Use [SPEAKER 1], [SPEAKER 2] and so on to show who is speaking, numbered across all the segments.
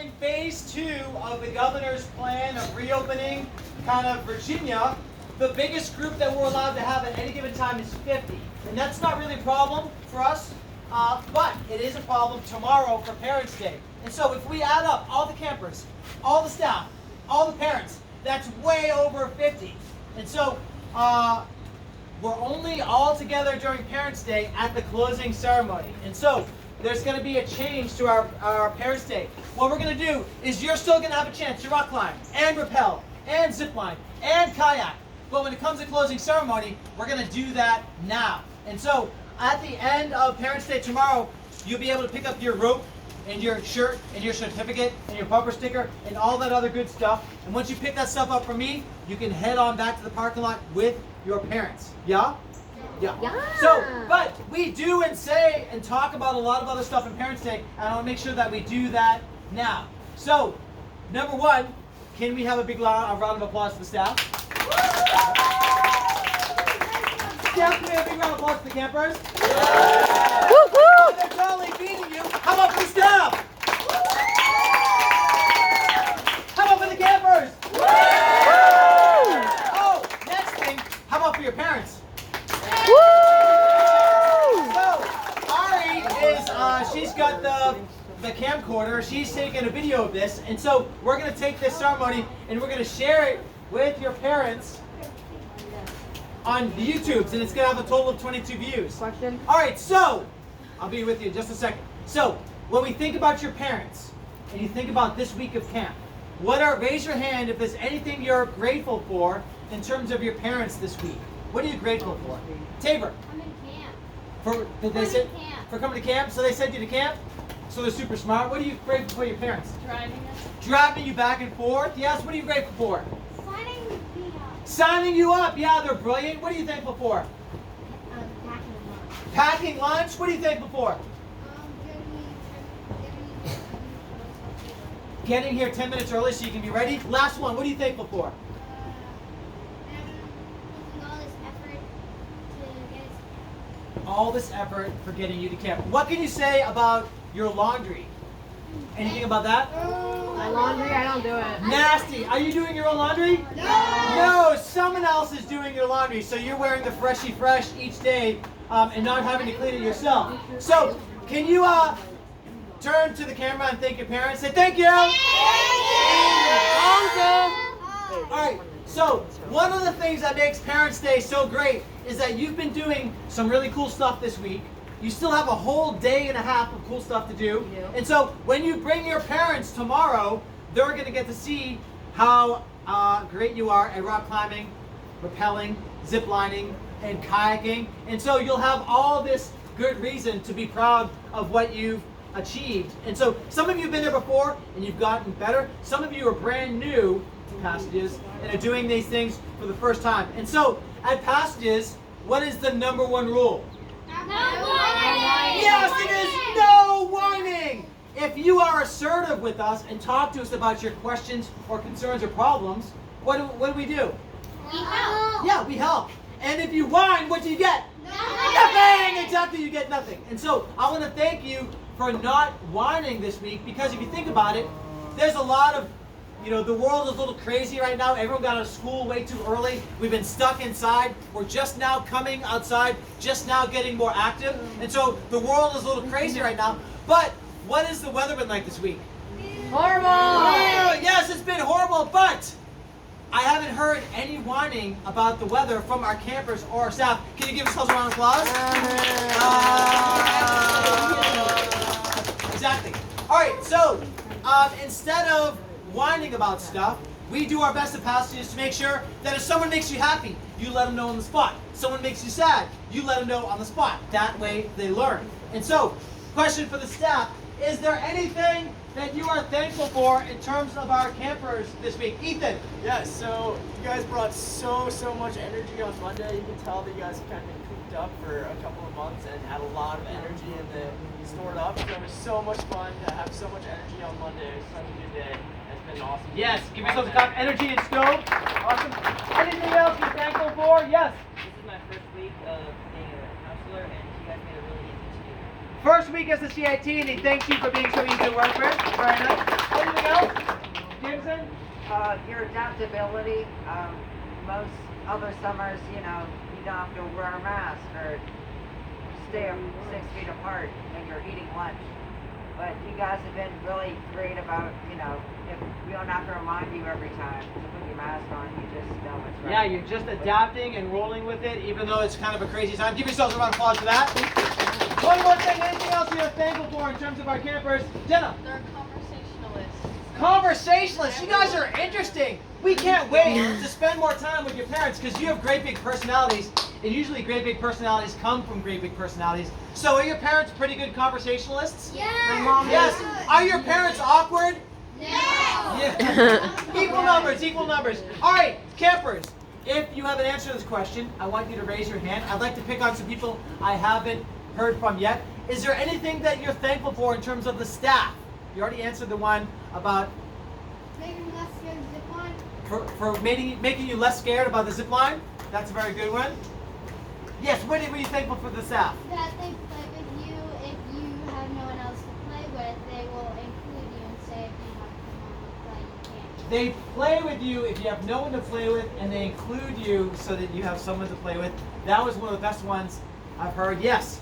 [SPEAKER 1] in phase 2 of the governor's plan of reopening kind of Virginia. The biggest group that we're allowed to have at any given time is 50. And that's not really a problem for us, but it is a problem tomorrow for Parents' Day. And so if we add up all the campers, all the staff, all the parents, that's way over 50. And so we're only all together during Parents' Day at the closing ceremony. And so there's going to be a change to our Parents' Day. What we're going to do is you're still going to have a chance to rock climb and rappel and zip line and kayak. But when it comes to closing ceremony, we're going to do that now. And so at the end of Parents' Day tomorrow, you'll be able to pick up your rope and your shirt and your certificate and your bumper sticker and all that other good stuff. And once you pick that stuff up from me, you can head on back to the parking lot with your parents. Yeah? Yeah. So, but we do and say and talk about a lot of other stuff in Parents' Day, and I want to make sure that we do that now. So, number one, can we have a big round of applause to the staff? Staff, can we have a big round of applause to the campers? They're totally beating you. How about for the staff? How about for the campers? Oh, next thing, how about for your parents? So, Ari is, she's got the camcorder. She's taking a video of this. And so we're going to take this ceremony and we're going to share it with your parents on the YouTubes. And it's going to have a total of 22 views.
[SPEAKER 2] Question?
[SPEAKER 1] All right, so I'll be with you in just a second. So when we think about your parents and you think about this week of camp, raise your hand if there's anything you're grateful for in terms of your parents this week. What are you grateful for? Tabor.
[SPEAKER 3] I'm in camp.
[SPEAKER 1] For coming to camp? So they sent you to camp? So they're super smart. What are you grateful for your parents?
[SPEAKER 3] Driving us.
[SPEAKER 1] Driving you back and forth? Yes. What are you grateful for?
[SPEAKER 3] Signing me up.
[SPEAKER 1] Signing you up. Yeah, they're brilliant. What are you thankful for?
[SPEAKER 3] Packing lunch.
[SPEAKER 1] Packing lunch. What are you thankful for? Getting here 10 minutes early so you can be ready. Last one. What are you thankful for? All this effort for getting you to camp. What can you say about your laundry? Anything about that?
[SPEAKER 2] My laundry, I don't do it.
[SPEAKER 1] Nasty. Are you doing your own laundry? No, someone else is doing your laundry. So you're wearing the Freshie Fresh each day and not having to clean it yourself. So can you turn to the camera and thank your parents? Say thank you. Awesome. All right. So one of the things that makes Parents' Day so great is that you've been doing some really cool stuff this week. You still have a whole day and a half of cool stuff to do. And so when you bring your parents tomorrow, they're going to get to see how great you are at rock climbing, rappelling, zip lining, and kayaking. And so you'll have all this good reason to be proud of what you've achieved. And so some of you have been there before and you've gotten better. Some of you are brand new to Passages and are doing these things for the first time. And so at Passages, what is the number one rule?
[SPEAKER 3] No whining.
[SPEAKER 1] Yes, it is no whining. If you are assertive with us and talk to us about your questions or concerns or problems, what do we do?
[SPEAKER 3] We help.
[SPEAKER 1] Yeah, we help. And if you whine, what do you get? Nothing! Exactly, you get nothing. And so I want to thank you for not whining this week, because if you think about it, there's a lot of, the world is a little crazy right now. Everyone got out of school way too early. We've been stuck inside. We're just now coming outside, just now getting more active. And so the world is a little crazy right now. But what has the weather been like this week?
[SPEAKER 2] Horrible!
[SPEAKER 1] Oh, yes, it's been horrible, but I haven't heard any whining about the weather from our campers or our staff. Can you give yourselves a round of applause? Exactly. All right, so instead of whining about stuff, we do our best at Passages to make sure that if someone makes you happy, you let them know on the spot. Someone makes you sad, you let them know on the spot. That way they learn. And so, question for the staff, is there anything that you are thankful for in terms of our campers this week? Ethan?
[SPEAKER 4] Yes, so you guys brought so much energy on Monday. You can tell that you guys have kind of been cooped up for a couple of months and had a lot of energy in the stored up. So it was so much fun to have so much energy on Monday. It was such a good day. It's been awesome.
[SPEAKER 1] Yes, give yourselves a clap. Energy and stove. Awesome. Anything else you're thankful for? Yes.
[SPEAKER 5] This is my first week of being a counselor, and you guys made it really easy to do.
[SPEAKER 1] First week as the CIT, and he thanks you for being so easy to work with. Very nice. Anything else? Jameson?
[SPEAKER 5] Your adaptability. Most other summers, you don't have to wear a mask or stay 6 feet apart when you're eating lunch. But you guys have been really great about, if we don't have to remind you every time to put your mask on, you just know it's right.
[SPEAKER 1] Yeah, you're just adapting and rolling with it, even though it's kind of a crazy time. Give yourselves a round of applause for that. One more thing, anything else you're thankful for in terms of our campers? Jenna?
[SPEAKER 6] They're conversationalists.
[SPEAKER 1] Conversationalists, you guys are interesting. We can't wait to spend more time with your parents because you have great big personalities, and usually great big personalities come from great big personalities. So are your parents pretty good conversationalists?
[SPEAKER 3] Yeah.
[SPEAKER 2] My mom
[SPEAKER 1] Yes. Are your parents awkward?
[SPEAKER 3] No.
[SPEAKER 1] Yeah. Equal numbers, equal numbers. All right, campers, if you have an answer to this question, I want you to raise your hand. I'd like to pick on some people I haven't heard from yet. Is there anything that you're thankful for in terms of the staff? You already answered the one about
[SPEAKER 3] Making less scared of zip line.
[SPEAKER 1] for making you less scared about the zip line. That's a very good one. Yes, what are you thankful for the staff?
[SPEAKER 3] That they play with you if you have no one else to play with. They will include you and say if you have to come on and play, you can't.
[SPEAKER 1] They play with you if you have no one to play with, and they include you so that you have someone to play with. That was one of the best ones I've heard. Yes.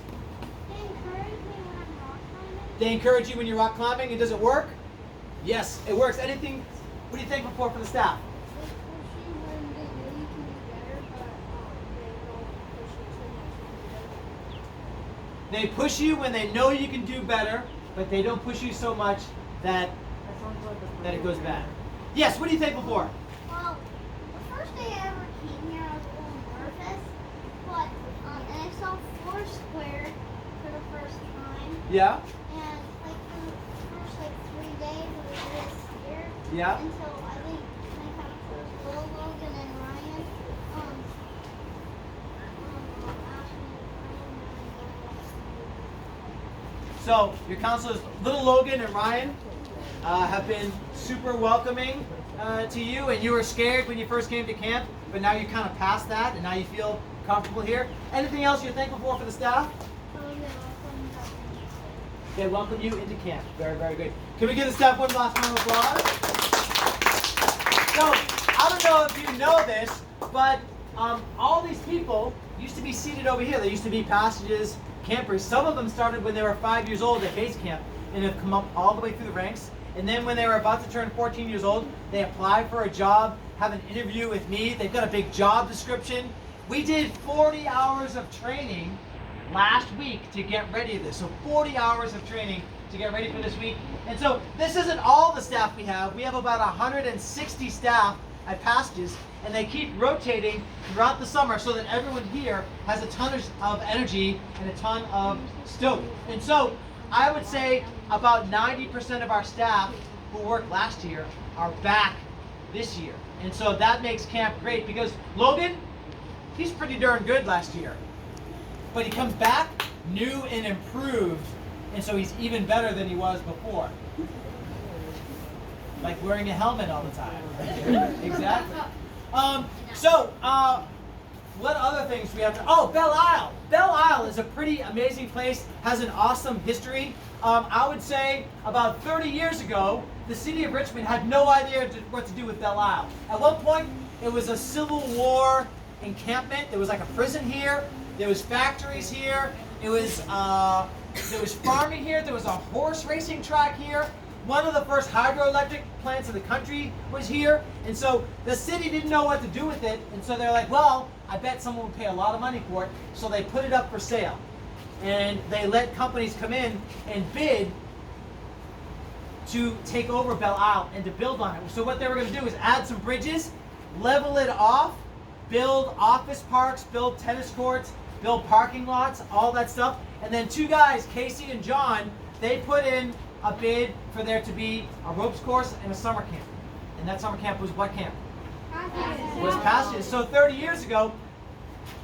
[SPEAKER 3] They encourage me when I'm rock climbing.
[SPEAKER 1] They encourage you when you're rock climbing, and does it work? Yes, it works. Anything? What are you thankful for the staff?
[SPEAKER 3] They push you when they know you can
[SPEAKER 1] They push you when they know you can do
[SPEAKER 3] do better, but
[SPEAKER 1] better, but they don't push you so much that it goes bad. Yes, what are you thankful for?
[SPEAKER 3] Well, the first day I ever came here, I was a little nervous, but and I saw Foursquare for the first time,
[SPEAKER 1] Yeah?
[SPEAKER 3] and like for the first 3 days, I was really scared
[SPEAKER 1] Yeah?
[SPEAKER 3] until I think I kind of first Will Logan and Ryan asked me to
[SPEAKER 1] So, your counselors, little Logan and Ryan, have been super welcoming to you, and you were scared when you first came to camp, but now you're kind of past that, and now you feel comfortable here. Anything else you're thankful for the staff? They welcome you into camp. Very, very good. Can we give the staff one last round of applause? So, I don't know if you know this, but all these people used to be seated over here. They used to be passages, campers. Some of them started when they were 5 years old at base camp and have come up all the way through the ranks. And then when they were about to turn 14 years old, they apply for a job, have an interview with me. They've got a big job description. We did 40 hours of training last week to get ready to this. So 40 hours of training to get ready for this week. And so this isn't all the staff we have. We have about 160 staff at Passages, and they keep rotating throughout the summer so that everyone here has a ton of energy and a ton of stoke. And so I would say about 90% of our staff who worked last year are back this year. And so that makes camp great because Logan, he's pretty darn good last year. But he comes back new and improved, and so he's even better than he was before. Like wearing a helmet all the time. Exactly. What other things we have to... Oh, Belle Isle. Belle Isle is a pretty amazing place, has an awesome history. I would say about 30 years ago, the city of Richmond had no idea what to do with Belle Isle. At one point, it was a Civil War encampment. There was like a prison here. There was factories here. There was farming here. There was a horse racing track here. One of the first hydroelectric plants in the country was here. And so the city didn't know what to do with it. And so they're like, well, I bet someone would pay a lot of money for it. So they put it up for sale. And they let companies come in and bid to take over Belle Isle and to build on it. So what they were going to do is add some bridges, level it off, build office parks, build tennis courts, build parking lots, all that stuff. And then two guys, Casey and John, they put in a bid for there to be a ropes course and a summer camp. And that summer camp was what camp? Was Passages. So 30 years ago,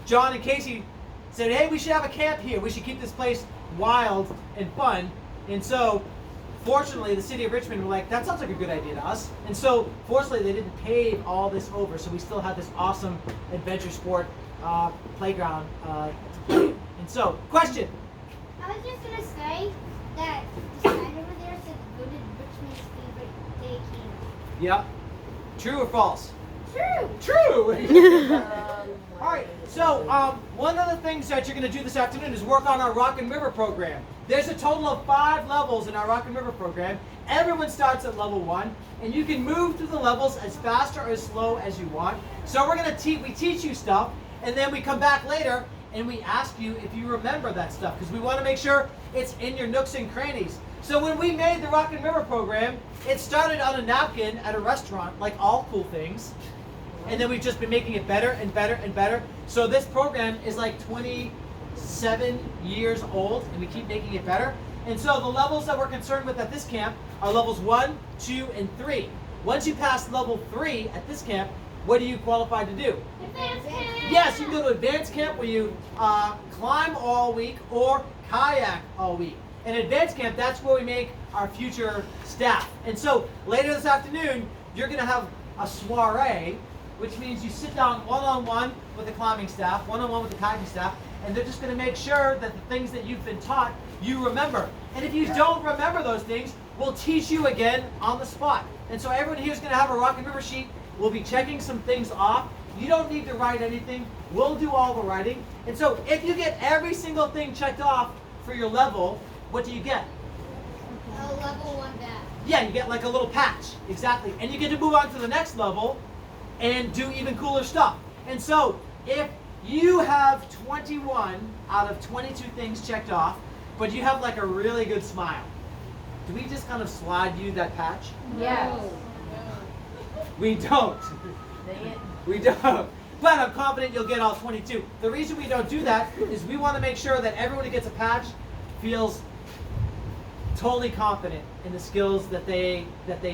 [SPEAKER 1] John and Casey said, hey, we should have a camp here. We should keep this place wild and fun. And so, fortunately, the city of Richmond were like, that sounds like a good idea to us. And so, fortunately, they didn't pave all this over. So we still have this awesome adventure sport playground to play in. And so, question.
[SPEAKER 3] I was just gonna say that the sign over there says voted Richmond's favorite day camp.
[SPEAKER 1] Yep. True or false?
[SPEAKER 3] True.
[SPEAKER 1] True. All right. So one of the things that you're going to do this afternoon is work on our Rock and River program. There's a total of 5 levels in our Rock and River program. Everyone starts at level 1, and you can move through the levels as fast or as slow as you want. So we're going to we teach you stuff, and then we come back later and we ask you if you remember that stuff, because we want to make sure it's in your nooks and crannies. So when we made the Rock and River program, it started on a napkin at a restaurant, like all cool things. And then we've just been making it better and better and better. So this program is like 27 years old, and we keep making it better. And so the levels that we're concerned with at this camp are levels 1, 2, and 3. Once you pass level 3 at this camp, what are you qualified to do?
[SPEAKER 3] Advanced camp.
[SPEAKER 1] Yes, you can go to advanced camp where you climb all week or kayak all week. In advanced camp, that's where we make our future staff. And so later this afternoon, you're going to have a soiree, which means you sit down one-on-one with the climbing staff, one-on-one with the kayaking staff, and they're just going to make sure that the things that you've been taught, you remember. And if you don't remember those things, we'll teach you again on the spot. And so everyone here is going to have a Rock and River sheet. We'll be checking some things off. You don't need to write anything. We'll do all the writing. And so if you get every single thing checked off for your level, what do you get?
[SPEAKER 3] A level 1 badge.
[SPEAKER 1] Yeah, you get like a little patch. Exactly. And you get to move on to the next level and do even cooler stuff. And so if you have 21 out of 22 things checked off, but you have like a really good smile, do we just kind of slide you that patch?
[SPEAKER 2] Yes.
[SPEAKER 1] We don't. We don't. But I'm confident you'll get all 22. The reason we don't do that is we want to make sure that everyone who gets a patch feels totally confident in the skills that they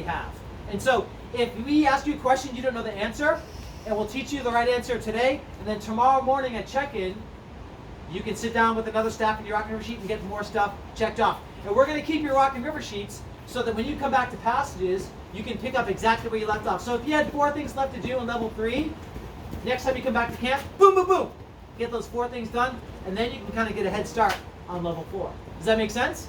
[SPEAKER 1] have. And so if we ask you a question you don't know the answer, and we'll teach you the right answer today, and then tomorrow morning at check-in, you can sit down with another staff in your Rock and River sheet and get more stuff checked off. And we're going to keep your Rock and River sheets so that when you come back to passages, you can pick up exactly where you left off. So if you had 4 things left to do in level 3, next time you come back to camp, boom, boom, boom, get those 4 things done, and then you can kind of get a head start on level 4. Does that make sense?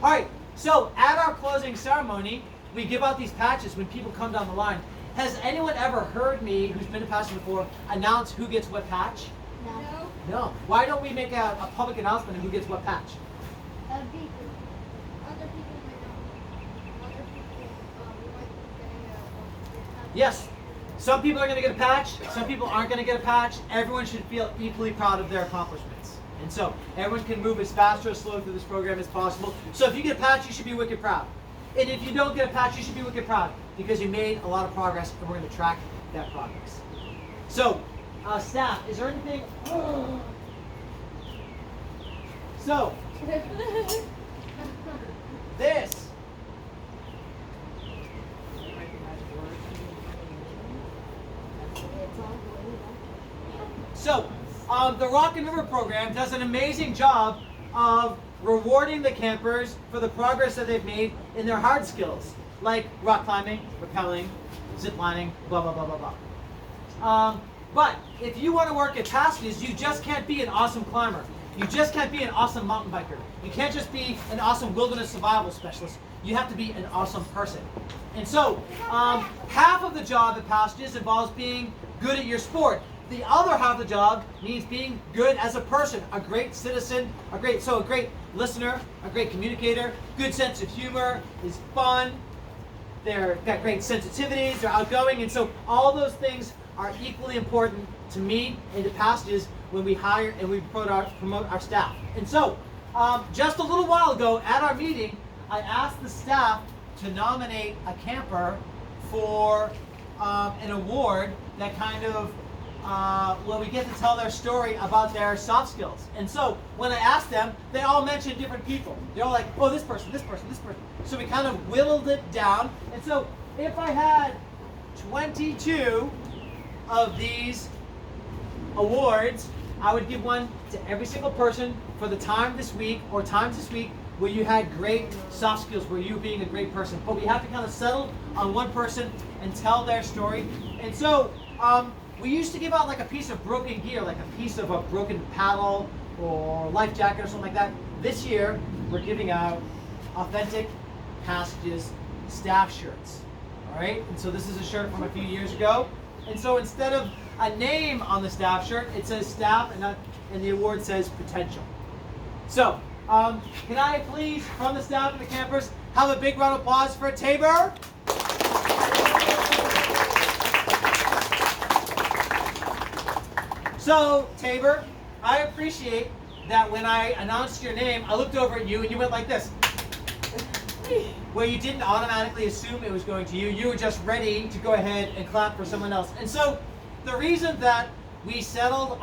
[SPEAKER 1] All right, so at our closing ceremony, we give out these patches when people come down the line. Has anyone ever heard me, who's been to passage before, announce who gets what patch?
[SPEAKER 3] No.
[SPEAKER 1] No. Why don't we make a public announcement of who gets what patch?
[SPEAKER 3] Other people may not. Other people might be getting a
[SPEAKER 1] Yes. Some people are going to get a patch. Some people aren't going to get a patch. Everyone should feel equally proud of their accomplishments. And so everyone can move as fast or as slow through this program as possible. So if you get a patch, you should be wicked proud. And if you don't get a patch, you should be wicked proud because you made a lot of progress, and we're going to track that progress. So, staff, is there anything? So, this. So, the Rock and River program does an amazing job of rewarding the campers for the progress that they've made in their hard skills, like rock climbing, rappelling, zip lining, blah, blah, blah, blah, blah. But if you want to work at passages, you just can't be an awesome climber. You just can't be an awesome mountain biker. You can't just be an awesome wilderness survival specialist. You have to be an awesome person. And so, half of the job at passages involves being good at your sport. The other half of the job means being good as a person, a great citizen, a great listener, a great communicator, good sense of humor, is fun, they've got great sensitivities, they're outgoing, and so all those things are equally important to me and to passages when we hire and we promote our staff. And so, just a little while ago at our meeting, I asked the staff to nominate a camper for an award that kind of where we get to tell their story about their soft skills. And so when I asked them, they all mentioned different people. They're all like, oh, this person, this person, this person. So we kind of whittled it down. And so if I had 22 of these awards, I would give one to every single person for the time this week or times this week where you had great soft skills, where you were being a great person. But we have to kind of settle on one person and tell their story. And so we used to give out like a piece of broken gear, like a piece of a broken paddle or life jacket or something like that. this year we're giving out Authentic Passages staff shirts. All right, and so this is a shirt from a few years ago. And so instead of a name on the staff shirt, it says staff, and the award says potential. So, can I please, from the staff and the campers, have a big round of applause for Tabor? So, Tabor, I appreciate that when I announced your name, I looked over at you and you went like this. Where you didn't automatically assume it was going to you. You were just ready to go ahead and clap for someone else. And so, the reason that we settled,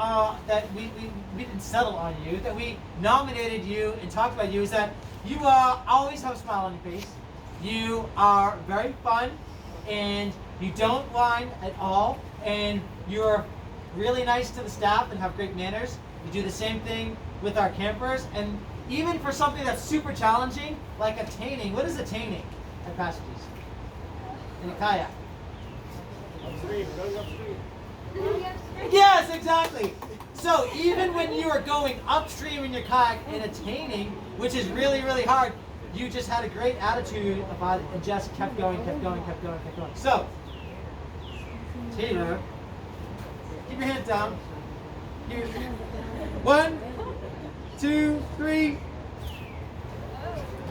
[SPEAKER 1] that we didn't settle on you, that we nominated you and talked about you, is that you always have a smile on your face. You are very fun, and you don't whine at all, and you're really nice to the staff and have great manners. You do the same thing with our campers, and even for something that's super challenging, like attaining. What is attaining at Passages? In a kayak.
[SPEAKER 4] Upstream, going upstream.
[SPEAKER 1] Yes, exactly. So even when you are going upstream in your kayak and attaining, which is really, really hard, you just had a great attitude about it and just kept going, kept going, kept going, kept going. So, Tabor, keep your hands down. Here. 1, 2, 3.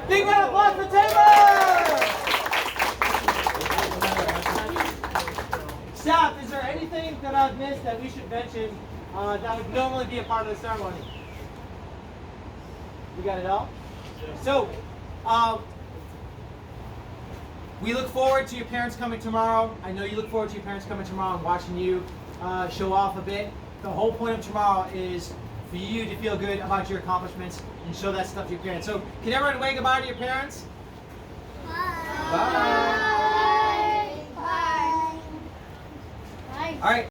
[SPEAKER 1] Big round of applause for Tabor! Staff, is there anything that I've missed that we should mention that would normally be a part of the ceremony? We got it all? So, we look forward to your parents coming tomorrow. I know you look forward to your parents coming tomorrow and watching you show off a bit. The whole point of tomorrow is for you to feel good about your accomplishments and show that stuff to your parents. So, can everyone wave goodbye to your parents?
[SPEAKER 3] Bye.
[SPEAKER 1] Bye.
[SPEAKER 3] Bye. Bye.
[SPEAKER 1] All right.